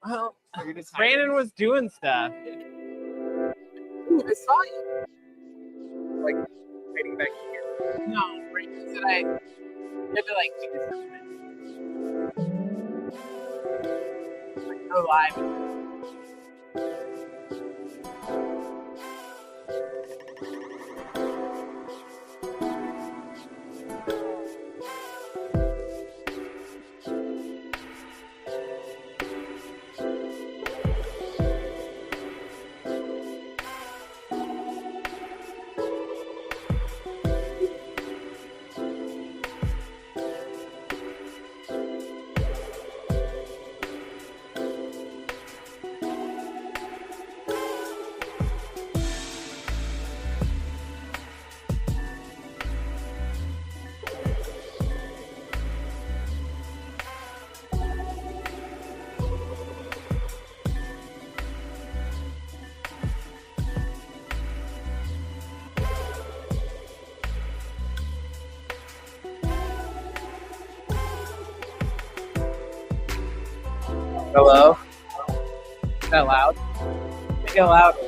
Well, Brandon was doing stuff. Ooh, I saw you. Like, waiting back here. No, Brandon said I had to like do something. Like, go live. Hello? Is that loud? Make it louder.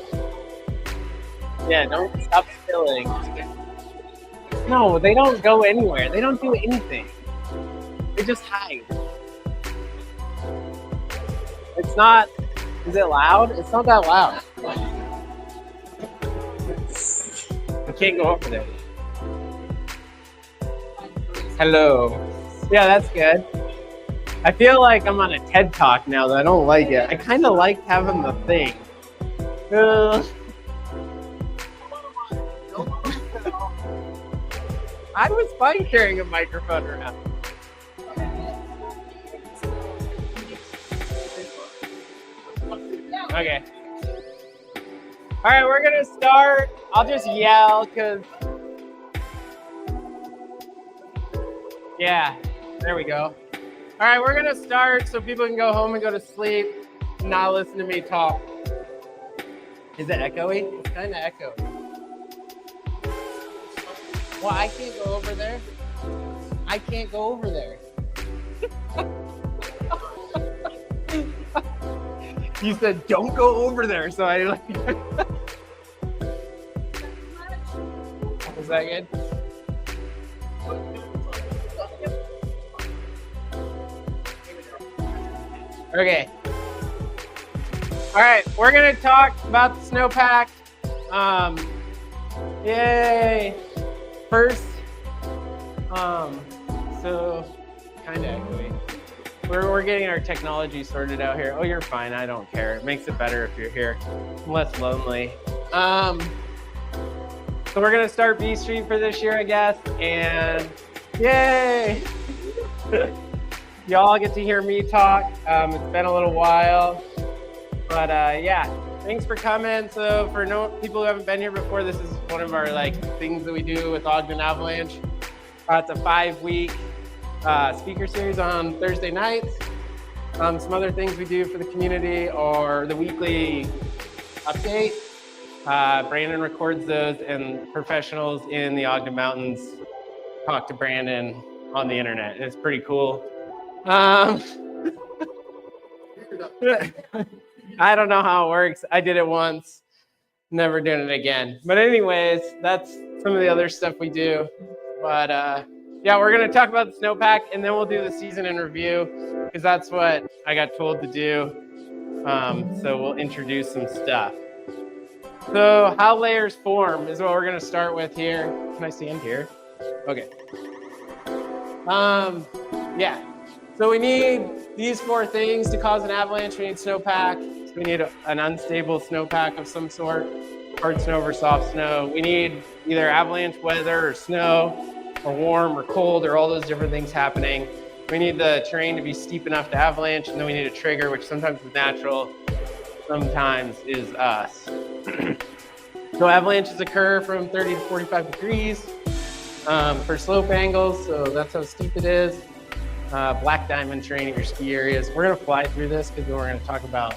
Yeah, don't stop spilling. No, they don't go anywhere. They don't do anything. They just hide. It's not. Is it loud? It's not that loud. I can't go over there. Hello. Yeah, that's good. I feel like I'm on a TED Talk now that I don't like it. I kind of like having the thing. I was fine carrying a microphone around. Okay. All right, we're gonna start. I'll just yell because, yeah, there we go. All right, we're gonna start so people can go home and go to sleep and not listen to me talk. Is it echoey? It's kind of echoey. Well, I can't go over there. I can't go over there. You said don't go over there, so I like. Is that good? Okay. All right, we're gonna talk about the Snowpack. Yay! First, so kind of echoey. We're getting our technology sorted out here. Oh, you're fine. I don't care. It makes it better if you're here. I'm less lonely. So we're gonna start B Street for this year, I guess. And yay! Y'all get to hear me talk. It's been a little while, but yeah, thanks for coming. So for people who haven't been here before, this is one of our things that we do with Ogden Avalanche. It's a 5-week speaker series on Thursday nights. Some other things we do for the community are the weekly update. Brandon records those, and professionals in the Ogden Mountains talk to Brandon on the internet. It's pretty cool. I don't know how it works. I did it once, never doing it again. But anyways, that's some of the other stuff we do. But yeah, we're gonna talk about the Snowpack, and then we'll do the season in review, because that's what I got told to do. So we'll introduce some stuff. So how layers form is what we're gonna start with here. Can I stand here? Okay. Yeah. So we need these 4 things to cause an avalanche. We need snowpack. So we need an unstable snowpack of some sort, hard snow or soft snow. We need either avalanche weather or snow, or warm or cold, or all those different things happening. We need the terrain to be steep enough to avalanche, and then we need a trigger, which sometimes is natural, sometimes is us. So avalanches occur from 30 to 45 degrees for slope angles, so that's how steep it is. Black diamond terrain at your ski areas. We're gonna fly through this because then we're gonna talk about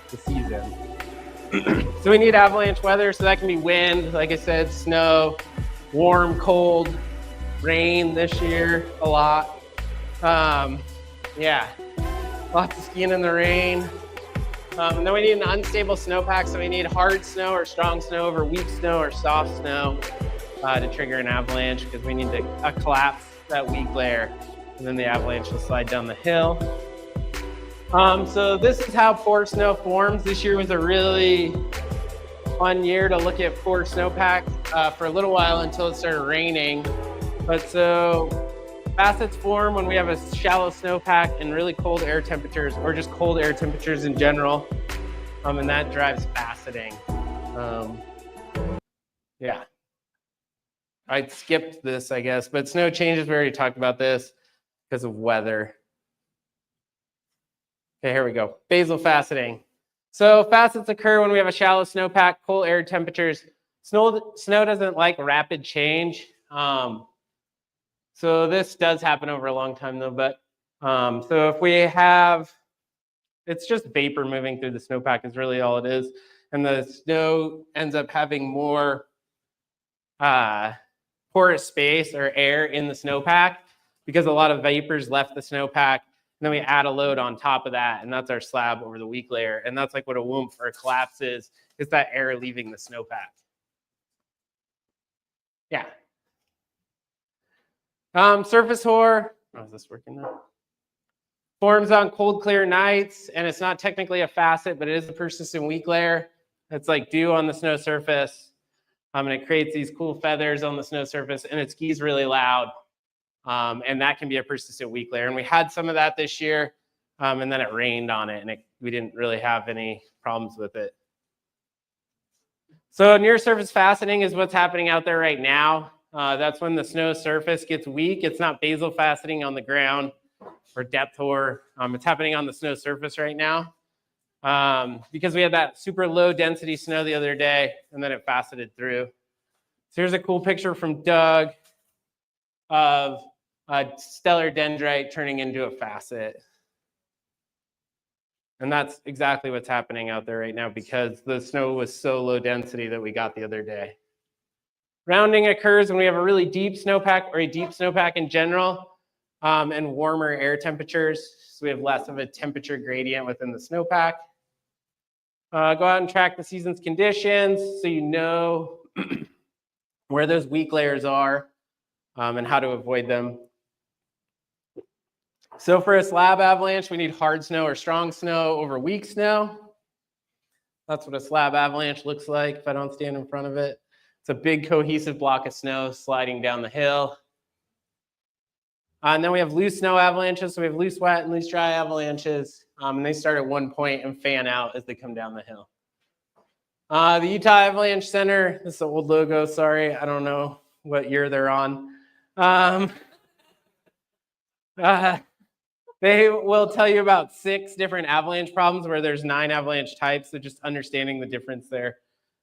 the season. So we need avalanche weather, so that can be wind, like I said, snow, warm, cold, rain this year a lot. Yeah, lots of skiing in the rain. And then we need an unstable snowpack, so we need hard snow or strong snow over weak snow or soft snow to trigger an avalanche, because we need to collapse that weak layer, and then the avalanche will slide down the hill. So this is how poor snow forms. This year was a really fun year to look at poor snowpack for a little while until it started raining. But so facets form when we have a shallow snowpack and really cold air temperatures, or just cold air temperatures in general, and that drives faceting. Yeah, I skipped this, I guess, but snow changes, we already talked about this because of weather. Okay, here we go. Basal faceting. So facets occur when we have a shallow snowpack, cold air temperatures. Snow doesn't like rapid change. So this does happen over a long time though, but so if we have, it's just vapor moving through the snowpack is really all it is. And the snow ends up having more porous space or air in the snowpack because a lot of vapors left the snowpack. And then we add a load on top of that, and that's our slab over the weak layer. And that's like what a whomp or a collapse is that air leaving the snowpack. Yeah. Surface hoar, oh, is this working now? Forms on cold, clear nights, and it's not technically a facet, but it is a persistent weak layer. It's like dew on the snow surface, and it creates these cool feathers on the snow surface, and it skis really loud, and that can be a persistent weak layer. And we had some of that this year, and then it rained on it, and we didn't really have any problems with it. So near surface faceting is what's happening out there right now. That's when the snow surface gets weak. It's not basal faceting on the ground or depth hoar. It's happening on the snow surface right now because we had that super low density snow the other day, and then it faceted through. So here's a cool picture from Doug of a stellar dendrite turning into a facet. And that's exactly what's happening out there right now because the snow was so low density that we got the other day. Rounding occurs when we have a really deep snowpack or a deep snowpack in general and warmer air temperatures. So we have less of a temperature gradient within the snowpack. Go out and track the season's conditions so you know where those weak layers are and how to avoid them. So for a slab avalanche, we need hard snow or strong snow over weak snow. That's what a slab avalanche looks like if I don't stand in front of it. It's a big cohesive block of snow sliding down the hill. And then we have loose snow avalanches. So we have loose wet and loose dry avalanches. And they start at one point and fan out as they come down the hill. The Utah Avalanche Center, this is the old logo, sorry. I don't know what year they're on. They will tell you about 6 different avalanche problems where there's 9 avalanche types, so just understanding the difference there.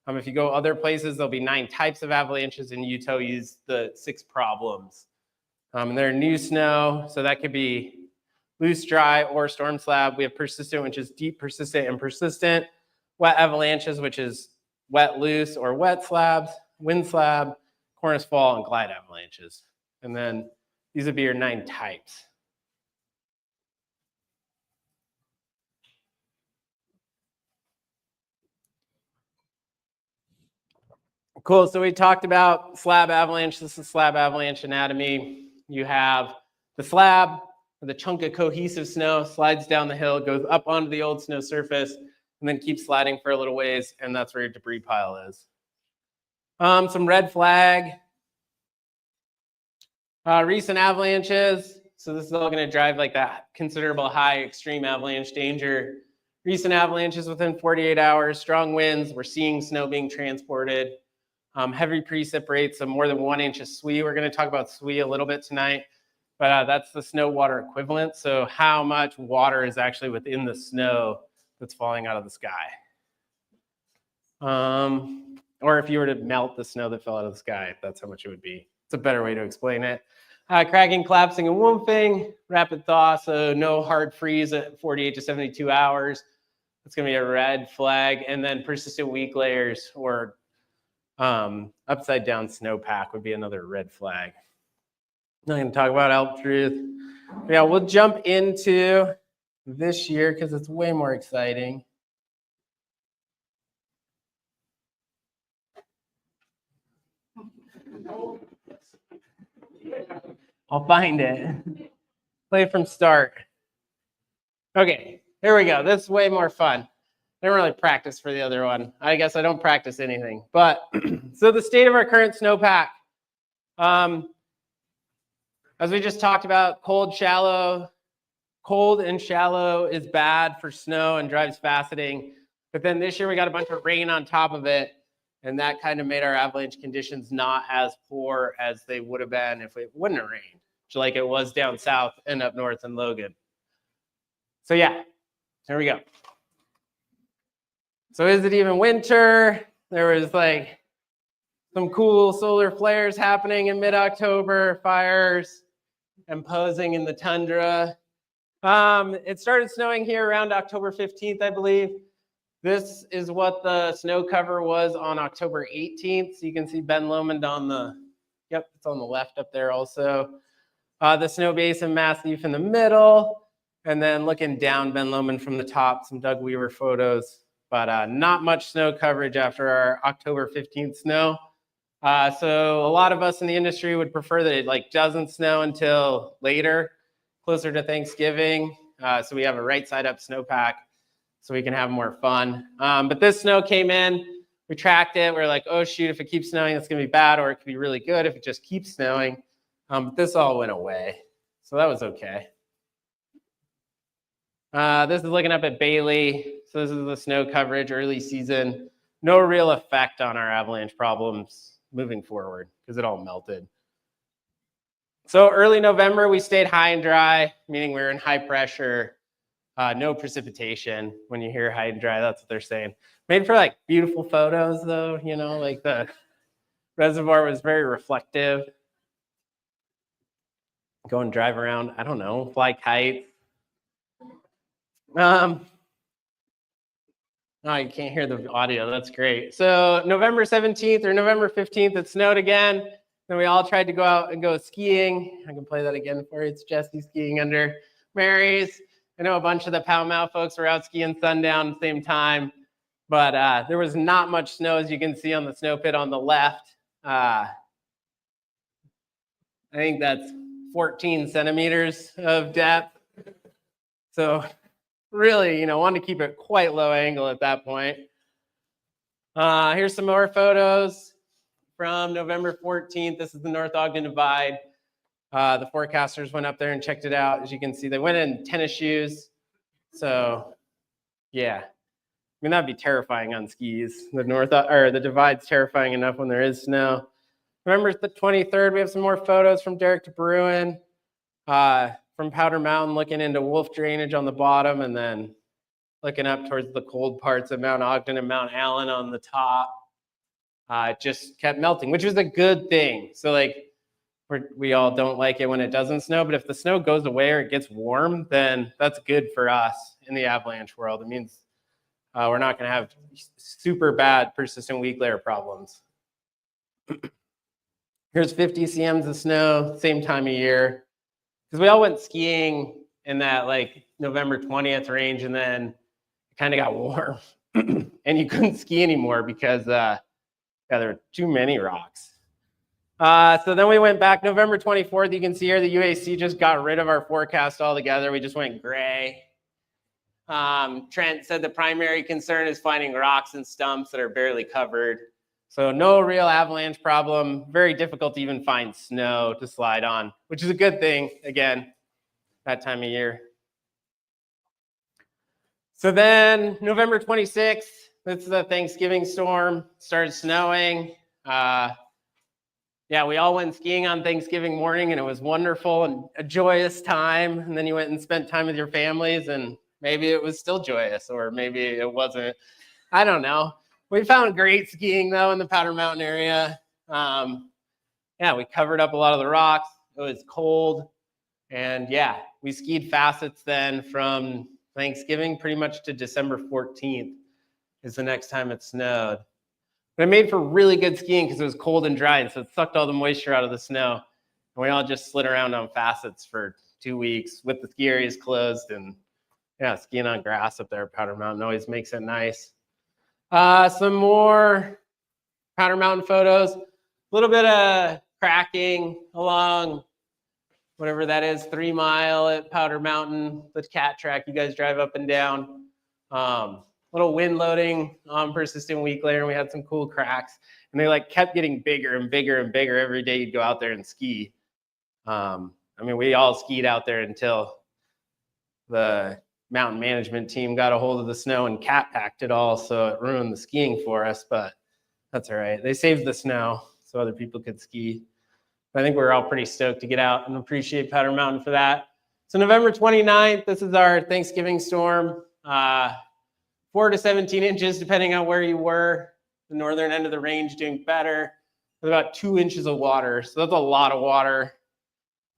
If you go other places, there'll be 9 types of avalanches, and Utah use the 6 problems. And they're new snow, so that could be loose, dry, or storm slab. We have persistent, which is deep, persistent, and persistent. Wet avalanches, which is wet, loose, or wet slabs. Wind slab, cornice fall, and glide avalanches. And then these would be your 9 types. Cool, so we talked about slab avalanche. This is slab avalanche anatomy. You have the slab, the chunk of cohesive snow slides down the hill, goes up onto the old snow surface, and then keeps sliding for a little ways, and that's where your debris pile is. Some red flag. Recent avalanches. So this is all gonna drive like that considerable high extreme avalanche danger. Recent avalanches within 48 hours, strong winds, we're seeing snow being transported. Heavy precip rates of more than 1 inch of SWE. We're going to talk about SWE a little bit tonight, but that's the snow water equivalent. So how much water is actually within the snow that's falling out of the sky. Or if you were to melt the snow that fell out of the sky, that's how much it would be. It's a better way to explain it. Cracking, collapsing, and whomping, rapid thaw, so no hard freeze at 48 to 72 hours. That's going to be a red flag. And then persistent weak layers or upside down snowpack would be another red flag. not going to talk about Alp Truth. But yeah, we'll jump into this year because it's way more exciting. I'll find it. Play from start. Okay, here we go. This is way more fun. I didn't really practice for the other one. I guess I don't practice anything. But so the state of our current snowpack. As we just talked about, cold and shallow is bad for snow and drives faceting. But then this year we got a bunch of rain on top of it, and that kind of made our avalanche conditions not as poor as they would have been if it wouldn't have rained, like it was down south and up north in Logan. So yeah, there we go. So is it even winter? There was like some cool solar flares happening in mid-October, fires imposing in the tundra. It started snowing here around October 15th, I believe. This is what the snow cover was on October 18th. So you can see Ben Lomond on the, yep, it's on the left up there also. The snow basin massif in the middle. And then looking down Ben Lomond from the top, some Doug Weaver photos. But not much snow coverage after our October 15th snow. So a lot of us in the industry would prefer that it like doesn't snow until later, closer to Thanksgiving. So we have a right side up snowpack so we can have more fun. But this snow came in, we tracked it. We're like, oh shoot, if it keeps snowing, it's gonna be bad, or it could be really good if it just keeps snowing. But this all went away. So that was okay. This is looking up at Bailey. So this is the snow coverage early season. No real effect on our avalanche problems moving forward because it all melted. So early November, we stayed high and dry, meaning we were in high pressure, no precipitation. When you hear high and dry, that's what they're saying. Made for like beautiful photos though, you know, like the reservoir was very reflective. Go and drive around, I don't know, fly kites. Oh, you can't hear the audio, that's great. So November 17th or November 15th, it snowed again. Then we all tried to go out and go skiing. I can play that again for you. It's Jesse skiing under Mary's. I know a bunch of the Pall Mall folks were out skiing sundown at the same time, but there was not much snow, as you can see on the snow pit on the left. I think that's 14 centimeters of depth. So really, you know, wanted to keep it quite low angle at that point. Here's some more photos from November 14th. This is the North Ogden Divide. The forecasters went up there and checked it out. As you can see, they went in tennis shoes. So yeah, I mean, that'd be terrifying on skis. The Divide's terrifying enough when there is snow. November the 23rd, we have some more photos from Derek to Bruin. From Powder Mountain, looking into Wolf drainage on the bottom, and then looking up towards the cold parts of Mount Ogden and Mount Allen on the top. It just kept melting, which was a good thing. So like, we all don't like it when it doesn't snow, but if the snow goes away or it gets warm, then that's good for us in the avalanche world. It means we're not going to have super bad persistent weak layer problems. Here's 50 cms of snow, same time of year. Because we all went skiing in that like November 20th range, and then it kind of got warm and you couldn't ski anymore because there were too many rocks. So then we went back November 24th. You can see here the UAC just got rid of our forecast altogether. We just went gray. Trent said the primary concern is finding rocks and stumps that are barely covered. So no real avalanche problem. Very difficult to even find snow to slide on, which is a good thing, again, that time of year. So then November 26th, that's the Thanksgiving storm, started snowing. Yeah, we all went skiing on Thanksgiving morning, and it was wonderful and a joyous time. And then you went and spent time with your families, and maybe it was still joyous, or maybe it wasn't. I don't know. We found great skiing, though, in the Powder Mountain area. Yeah, we covered up a lot of the rocks. It was cold. And yeah, we skied facets then from Thanksgiving pretty much to December 14th is the next time it snowed. But it made for really good skiing because it was cold and dry, and so it sucked all the moisture out of the snow. And we all just slid around on facets for 2 weeks with the ski areas closed, and yeah, skiing on grass up there at Powder Mountain always makes it nice. Some more Powder Mountain photos. A little bit of cracking along whatever that is, 3 Mile at Powder Mountain, the cat track you guys drive up and down. Little wind loading on persistent weak layer, and we had some cool cracks. And they like kept getting bigger and bigger and bigger every day you'd go out there and ski. I mean, we all skied out there until the mountain management team got a hold of the snow and cat packed it all, so it ruined the skiing for us, but that's all right. They saved the snow so other people could ski. I think we're all pretty stoked to get out and appreciate Powder Mountain for that. So November 29th, this is our Thanksgiving storm. 4 to 17 inches, depending on where you were. The northern end of the range doing better. With about 2 inches of water. So that's a lot of water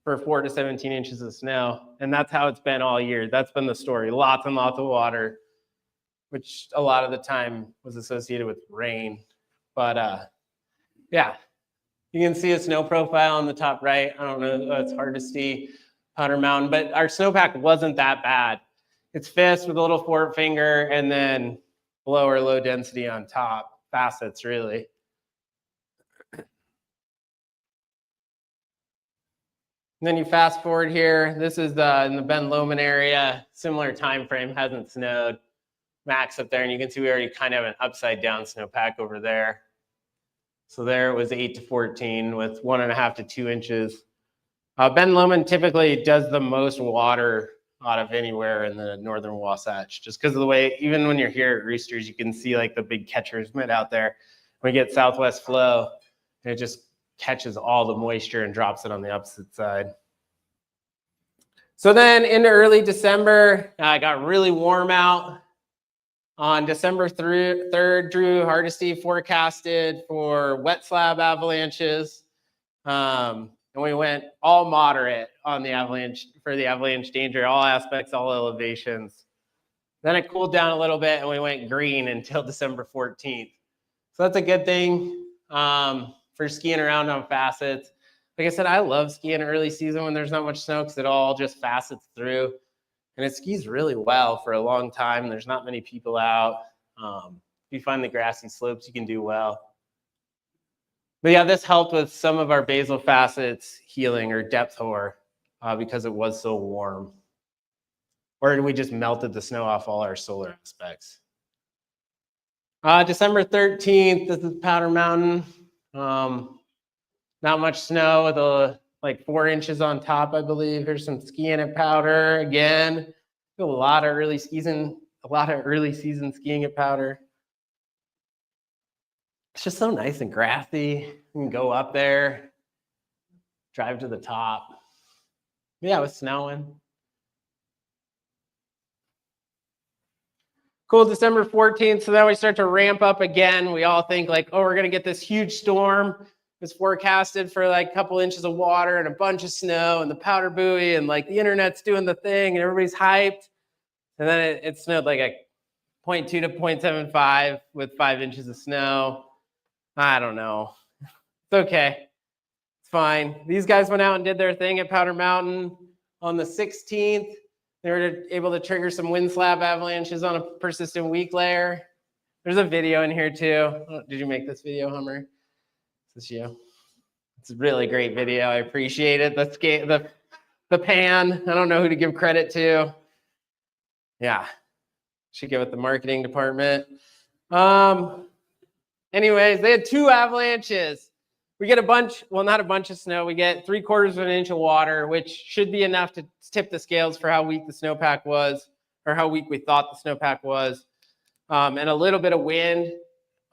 for 4 to 17 inches of snow. And that's how it's been all year. That's been the story. Lots and lots of water, which a lot of the time was associated with rain. But yeah. You can see a snow profile on the top right. I don't know, it's hard to see Powder Mountain, but our snowpack wasn't that bad. It's fist with a little forefinger and then low or low density on top, facets really. And then you fast forward here. This is in the Ben Lomond area, similar time frame, hasn't snowed. Max up there, and you can see we already kind of have an upside down snowpack over there. So there it was 8 to 14 with 1.5 to 2 inches. Ben Lomond typically does the most water out of anywhere in the northern Wasatch, just because of the way, even when you're here at Roosters, you can see like the big catcher's mitt out there. We get southwest flow, and it just catches all the moisture and drops it on the opposite side. So then into early December, it got really warm out. On December 3rd, Drew Hardesty forecasted for wet slab avalanches. And we went all moderate on the avalanche, for the avalanche danger, all aspects, all elevations. Then it cooled down a little bit and we went green until December 14th. So that's a good thing for skiing around on facets. Like I said, I love skiing early season when there's not much snow because it all just facets through. And it skis really well for a long time. There's not many people out. If you find the grassy slopes, you can do well. But yeah, this helped with some of our basal facets healing or depth hoar because it was so warm. Or we just melted the snow off all our solar aspects. December 13th, this is Powder Mountain. Not much snow with like 4 inches on top, I believe. Here's some skiing at Powder again. A lot of early season skiing at Powder. It's just so nice and grassy. You can go up there, drive to the top. Yeah, it was snowing. Cool, December 14th. So then we start to ramp up again. We all think like, oh, we're gonna get this huge storm. It's forecasted for like a couple inches of water and a bunch of snow and the powder buoy and like the internet's doing the thing and everybody's hyped. And then it snowed like a 0.2 to 0.75 with 5 inches of snow. I don't know. It's okay. It's fine. These guys went out and did their thing at Powder Mountain on the 16th. They were able to trigger some wind slab avalanches on a persistent weak layer. There's a video in here too. Oh, did you make this video, Hummer? Is this you? It's a really great video. I appreciate it. The pan. I don't know who to give credit to. Yeah, should give it the marketing department. Anyways, they had 2 avalanches. We get a bunch, well, not a bunch of snow. We get 3/4 of an inch of water, which should be enough to tip the scales for how weak the snowpack was, or how weak we thought the snowpack was. And a little bit of wind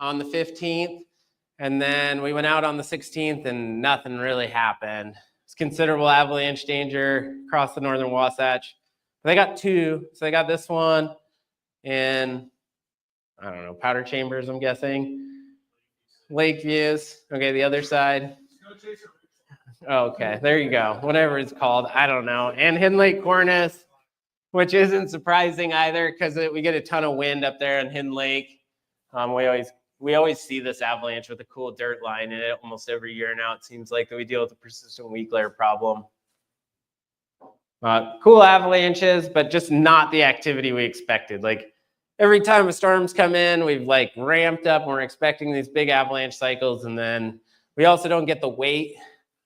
on the 15th. And then we went out on the 16th and nothing really happened. It's considerable avalanche danger across the northern Wasatch. But they got 2. So they got this one in, I don't know, Powder Chambers, I'm guessing. Lake Views. Okay, the other side. Oh, okay, there you go. Whatever it's called, I don't know. And Hidden Lake Cornice, which isn't surprising either because we get a ton of wind up there in Hidden Lake. we always see this avalanche with a cool dirt line in it almost every year now. It seems like that we deal with a persistent weak layer problem. Cool avalanches, but just not the activity we expected. Like every time a storm's come in, we've like ramped up and we're expecting these big avalanche cycles. And then we also don't get the weight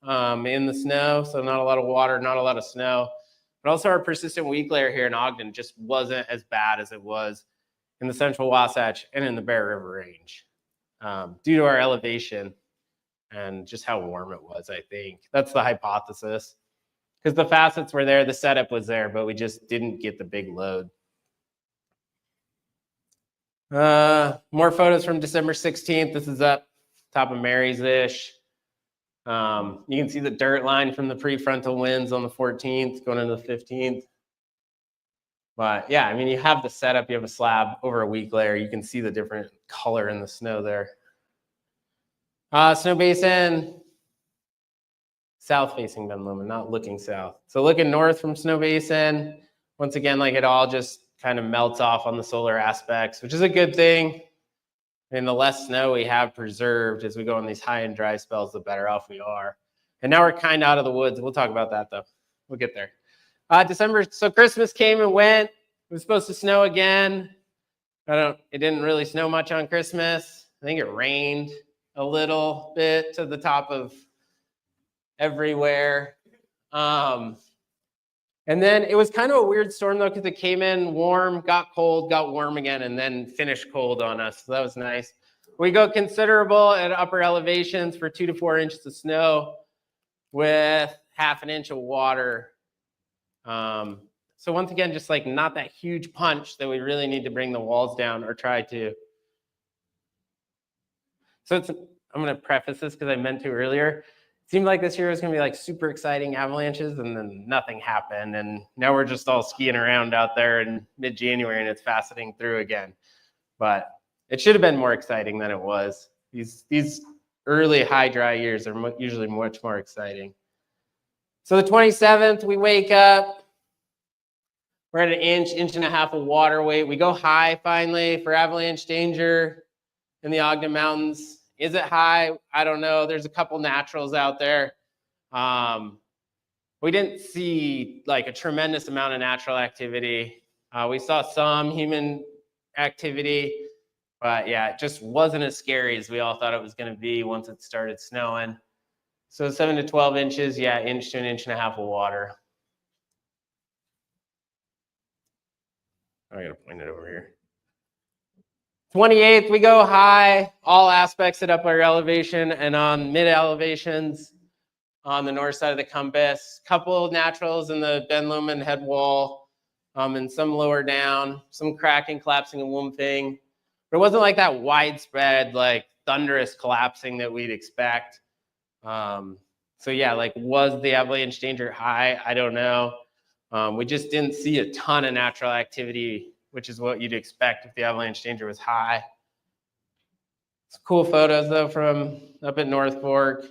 in the snow. So not a lot of water, not a lot of snow. But also our persistent weak layer here in Ogden just wasn't as bad as it was in the central Wasatch and in the Bear River Range due to our elevation and just how warm it was, I think. That's the hypothesis. Because the facets were there, the setup was there, but we just didn't get the big load. More photos from December 16th. This is up top of Marys-ish. You can see the dirt line from the prefrontal winds on the 14th going into the 15th. But yeah, I mean, you have the setup, you have a slab over a weak layer. You can see the different color in the snow there. Snow basin, south facing Ben Lomond, not looking south. So looking north from Snow Basin, once again, like it all just kind of melts off on the solar aspects, which is a good thing. And the less snow we have preserved as we go on these high and dry spells, the better off we are. And now we're kind of out of the woods. We'll talk about that though. We'll get there. December, so Christmas came and went. It was supposed to snow again. It didn't really snow much on Christmas. I think it rained a little bit to the top of everywhere. And then it was kind of a weird storm though, because it came in warm, got cold, got warm again, and then finished cold on us. So that was nice. We go considerable at upper elevations for 2 to 4 inches of snow with ½ an inch of water. So once again, just like not that huge punch that we really need to bring the walls down or try to. So I'm going to preface this because I meant to earlier. It seemed like this year was going to be like super exciting avalanches, and then nothing happened. And now we're just all skiing around out there in mid-January and it's faceting through again. But it should have been more exciting than it was. These early high dry years are usually much more exciting. So the 27th, we wake up. We're at an inch and a half of water weight. We go high finally for avalanche danger in the Ogden Mountains. Is it high? I don't know. There's a couple naturals out there. We didn't see like a tremendous amount of natural activity. We saw some human activity, but yeah, it just wasn't as scary as we all thought it was going to be once it started snowing. So 7 to 12 inches, yeah, inch to an inch and a half of water. I gotta point it over here. 28th, we go high, all aspects at upper elevation and on mid elevations on the north side of the compass. Couple of naturals in the Ben Lomond head wall, and some lower down, some cracking, collapsing, and woomping. But it wasn't like that widespread, like thunderous collapsing that we'd expect. So yeah, like was the avalanche danger high? I don't know. We just didn't see a ton of natural activity, which is what you'd expect if the avalanche danger was high. It's cool photos though from up at North Fork.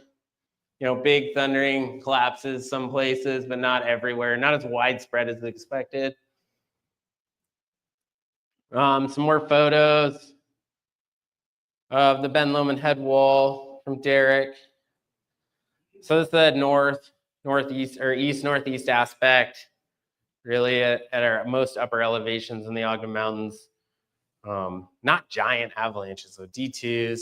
You know, big thundering collapses some places, but not everywhere. Not as widespread as expected. Some more photos of the Ben Lomond head wall from Derek. So this is the northeast or east-northeast aspect, really at our most upper elevations in the Ogden Mountains. Not giant avalanches, so D2s.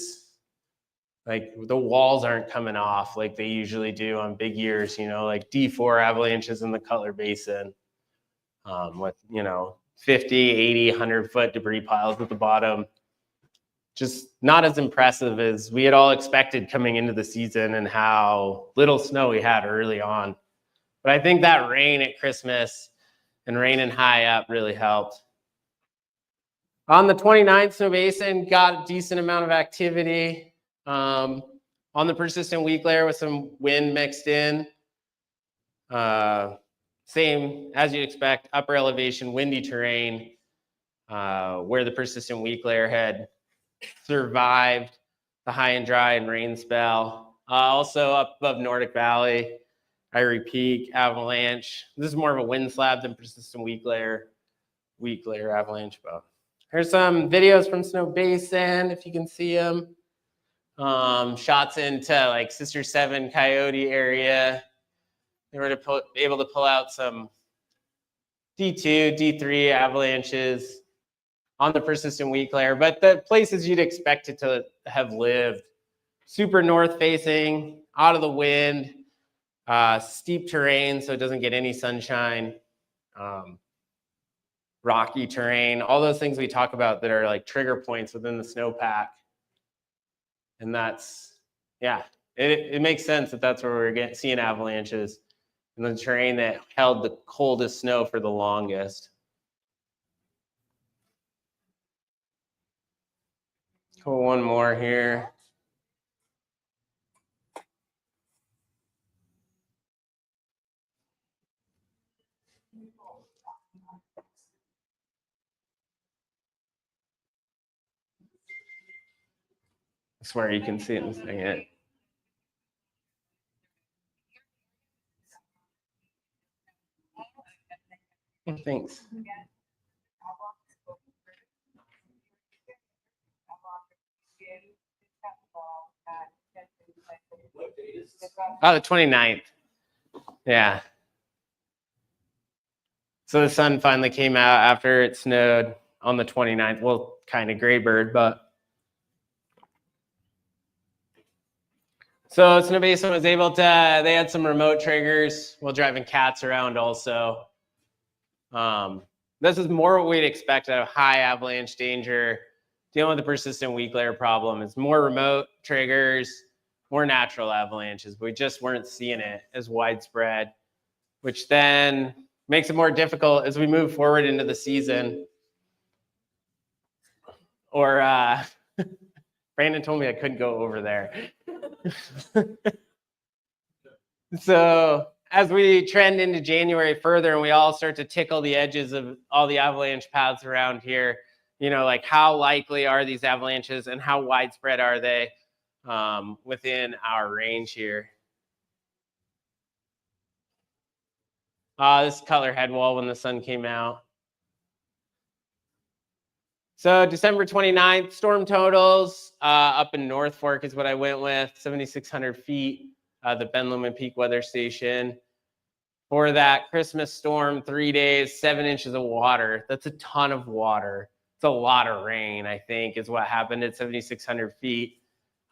Like the walls aren't coming off like they usually do on big years, you know, like D4 avalanches in the Cutler Basin with, you know, 50, 80, 100-foot debris piles at the bottom. Just not as impressive as we had all expected coming into the season and how little snow we had early on. But I think that rain at Christmas and raining high up really helped. On the 29th, Snow Basin got a decent amount of activity on the persistent weak layer with some wind mixed in. Same as you'd expect, upper elevation, windy terrain, where the persistent weak layer had survived the high and dry and rain spell. Also up above Nordic Valley, Irie Peak, avalanche. This is more of a wind slab than persistent weak layer avalanche, but Here's some videos from Snow Basin, if you can see them. Shots into like Sister 7 Coyote area. They were able to pull out some D2, D3 avalanches on the persistent weak layer, but the places you'd expect it to have lived. Super north facing, out of the wind, steep terrain so it doesn't get any sunshine, rocky terrain, all those things we talk about that are like trigger points within the snowpack. And that's, yeah, it makes sense that that's where we're seeing avalanches in the terrain that held the coldest snow for the longest. Cool, one more here. I swear you can see it in a second. Oh, thanks. Oh, the 29th. Yeah. So the sun finally came out after it snowed on the 29th. Well, kind of graybird, but. So Snow Basin was able to, they had some remote triggers while driving cats around also. This is more what we'd expect out of high avalanche danger. Dealing with the persistent weak layer problem is more remote triggers, more natural avalanches. But we just weren't seeing it as widespread, which then makes it more difficult as we move forward into the season. Or Brandon told me I couldn't go over there. So as we trend into January further and we all start to tickle the edges of all the avalanche paths around here, you know, like how likely are these avalanches and how widespread are they within our range here? This is color head wall when the sun came out. So December 29th, storm totals up in North Fork is what I went with, 7,600 feet, the Ben Lomond Peak Weather Station. For that Christmas storm, 3 days, 7 inches of water. That's a ton of water. It's a lot of rain, I think, is what happened at 7,600 feet.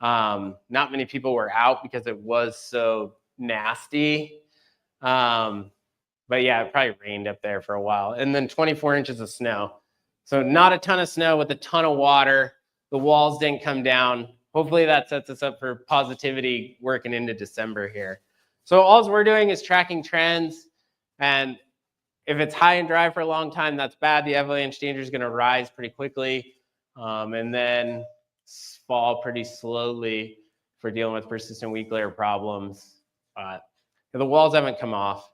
Not many people were out because it was so nasty. But yeah, it probably rained up there for a while. And then 24 inches of snow. So not a ton of snow with a ton of water. The walls didn't come down. Hopefully that sets us up for positivity working into December here. So all we're doing is tracking trends. And if it's high and dry for a long time, that's bad. The avalanche danger is going to rise pretty quickly and then fall pretty slowly for dealing with persistent weak layer problems. The walls haven't come off.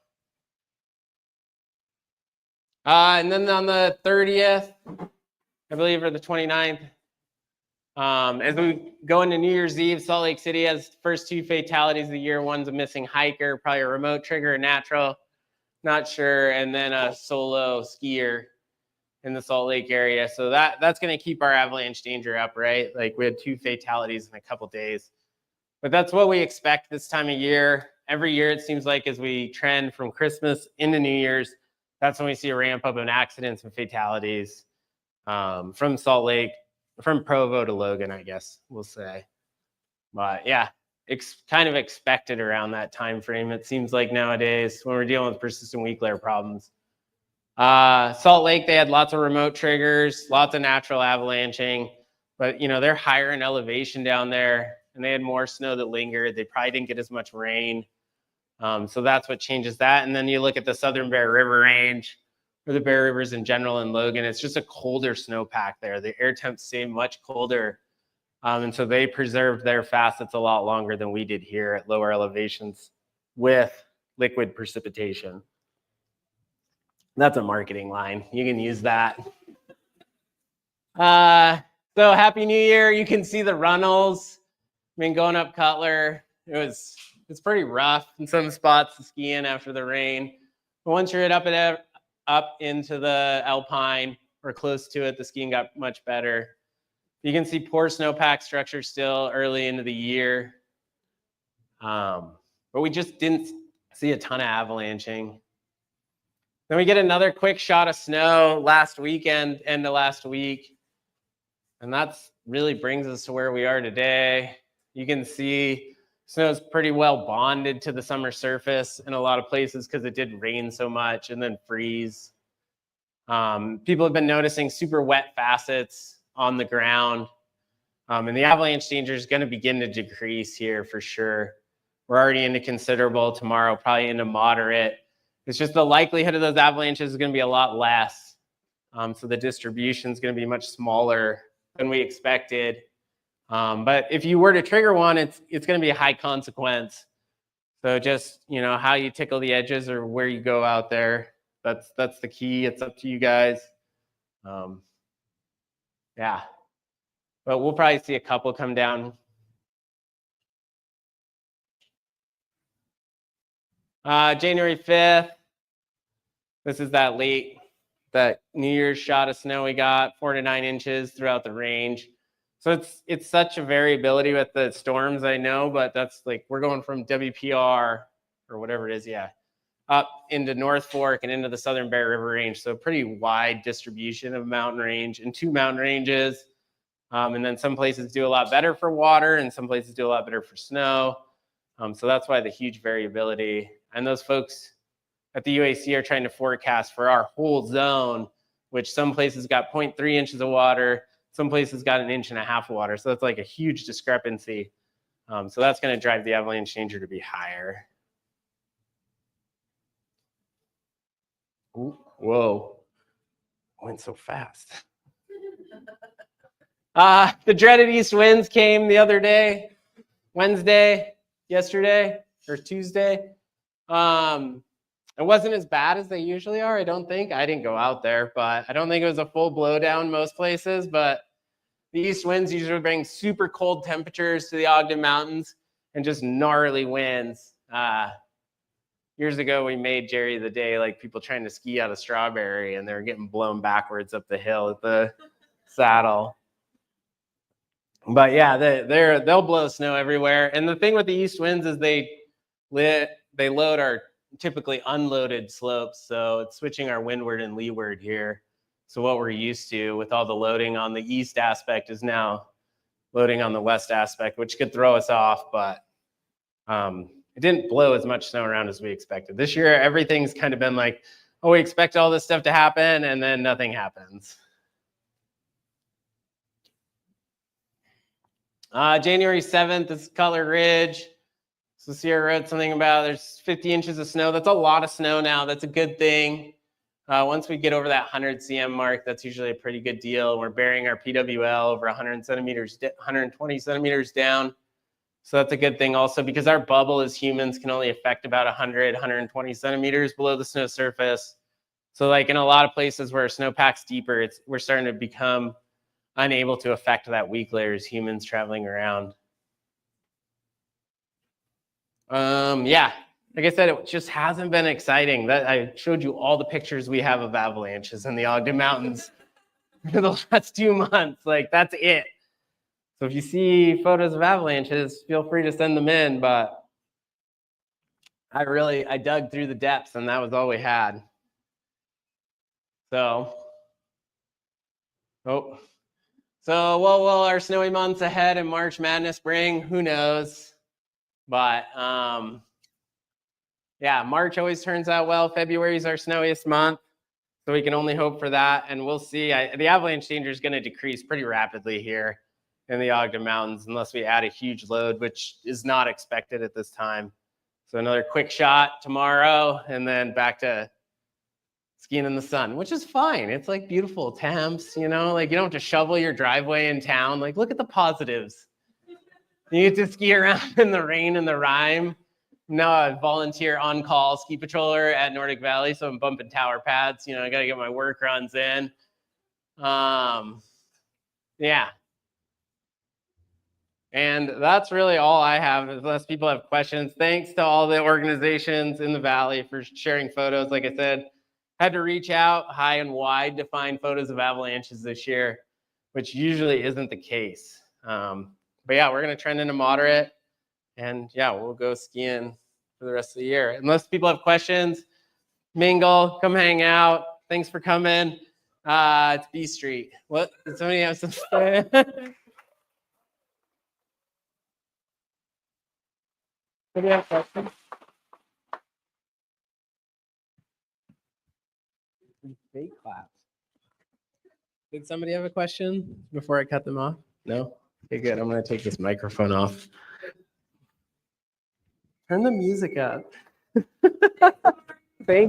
And then on the 30th, I believe, or the 29th, as we go into New Year's Eve, Salt Lake City has first 2 fatalities of the year. One's a missing hiker, probably a remote trigger, a natural, not sure, and then a solo skier in the Salt Lake area. So that's going to keep our avalanche danger up, right? Like we had 2 fatalities in a couple days. But that's what we expect this time of year. Every year it seems like as we trend from Christmas into New Year's, that's when we see a ramp up in accidents and fatalities from Salt Lake, from Provo to Logan, I guess we'll say. But yeah, it's kind of expected around that time frame. It seems like nowadays when we're dealing with persistent weak layer problems. Salt Lake, they had lots of remote triggers, lots of natural avalanching, but you know they're higher in elevation down there, and they had more snow that lingered. They probably didn't get as much rain. So that's what changes that. And then you look at the Southern Bear River range, or the Bear Rivers in general in Logan, it's just a colder snowpack there. The air temps stay much colder. And so they preserved their facets a lot longer than we did here at lower elevations with liquid precipitation. That's a marketing line. You can use that. So Happy New Year. You can see the runnels. I mean, going up Cutler, it's pretty rough in some spots to ski in after the rain. But once you're up into the Alpine, or close to it. The skiing got much better. You can see poor snowpack structure still early into the year. But we just didn't see a ton of avalanching. Then we get another quick shot of snow last weekend, end of last week. And that's really brings us to where we are today. You can see snow's pretty well bonded to the summer surface in a lot of places because it did rain so much and then freeze. People have been noticing super wet facets on the ground. And the avalanche danger is going to begin to decrease here for sure. We're already into considerable tomorrow, probably into moderate. It's just the likelihood of those avalanches is going to be a lot less. So the distribution is going to be much smaller than we expected. But if you were to trigger one, it's going to be a high consequence. So just, you know, how you tickle the edges or where you go out there, that's the key. It's up to you guys. Yeah. But we'll probably see a couple come down. January 5th. This is that New Year's shot of snow we got, 4 to 9 inches throughout the range. So it's such a variability with the storms, I know, but that's like we're going from WPR or whatever it is, yeah, up into North Fork and into the Southern Bear River Range. So pretty wide distribution of mountain range and 2 mountain ranges. And then some places do a lot better for water and some places do a lot better for snow. So that's why the huge variability. And those folks at the UAC are trying to forecast for our whole zone, which some places got 0.3 inches of water, some places got 1.5 inches of water. So that's like a huge discrepancy. So that's going to drive the avalanche danger to be higher. Ooh, whoa, went so fast. The dreaded east winds came the other day, yesterday or Tuesday. It wasn't as bad as they usually are, I don't think. I didn't go out there, but I don't think it was a full blowdown most places. But the east winds usually bring super cold temperatures to the Ogden Mountains and just gnarly winds. Years ago, we made Jerry the day like people trying to ski out of Strawberry, and they were getting blown backwards up the hill at the saddle. But yeah, they'll blow snow everywhere. And the thing with the east winds is they load our typically unloaded slopes. So it's switching our windward and leeward here. So what we're used to with all the loading on the east aspect is now loading on the west aspect, which could throw us off, but it didn't blow as much snow around as we expected. This year, everything's kind of been like, oh, we expect all this stuff to happen, and then nothing happens. January 7th is Cutler Ridge. So Sierra wrote something about there's 50 inches of snow. That's a lot of snow now. That's a good thing. Once we get over that 100 cm mark, that's usually a pretty good deal. We're burying our PWL over 100 centimeters, 120 centimeters down. So that's a good thing also because our bubble as humans can only affect about 100, 120 centimeters below the snow surface. So like in a lot of places where snowpack's deeper, we're starting to become unable to affect that weak layer as humans traveling around. Yeah, like I said, it just hasn't been exciting. I showed you all the pictures we have of avalanches in the Ogden Mountains for the last 2 months. Like that's it. So if you see photos of avalanches, feel free to send them in. But I dug through the depths, and that was all we had. So, what will our snowy months ahead in March Madness bring? Who knows? But yeah, March always turns out well. February is our snowiest month, so we can only hope for that. And we'll see. The avalanche danger is going to decrease pretty rapidly here in the Ogden Mountains unless we add a huge load, which is not expected at this time. So another quick shot tomorrow, and then back to skiing in the sun, which is fine. It's like beautiful temps, you know, like you don't have to shovel your driveway in town. Like look at the positives. You get to ski around in the rain and the rime. Now I volunteer on-call ski patroller at Nordic Valley, so I'm bumping tower pads. You know, I got to get my work runs in. Yeah. And that's really all I have, unless people have questions. Thanks to all the organizations in the Valley for sharing photos. Like I said, Had to reach out high and wide to find photos of avalanches this year, which usually isn't the case. But yeah, we're going to trend into moderate. And yeah, we'll go skiing for the rest of the year. Unless people have questions, mingle, come hang out. Thanks for coming. It's B Street. What? Did somebody have some say? Anybody have questions? Fake claps. Did somebody have a question before I cut them off? No? Okay, good. I'm going to take this microphone off. Turn the music up. Thank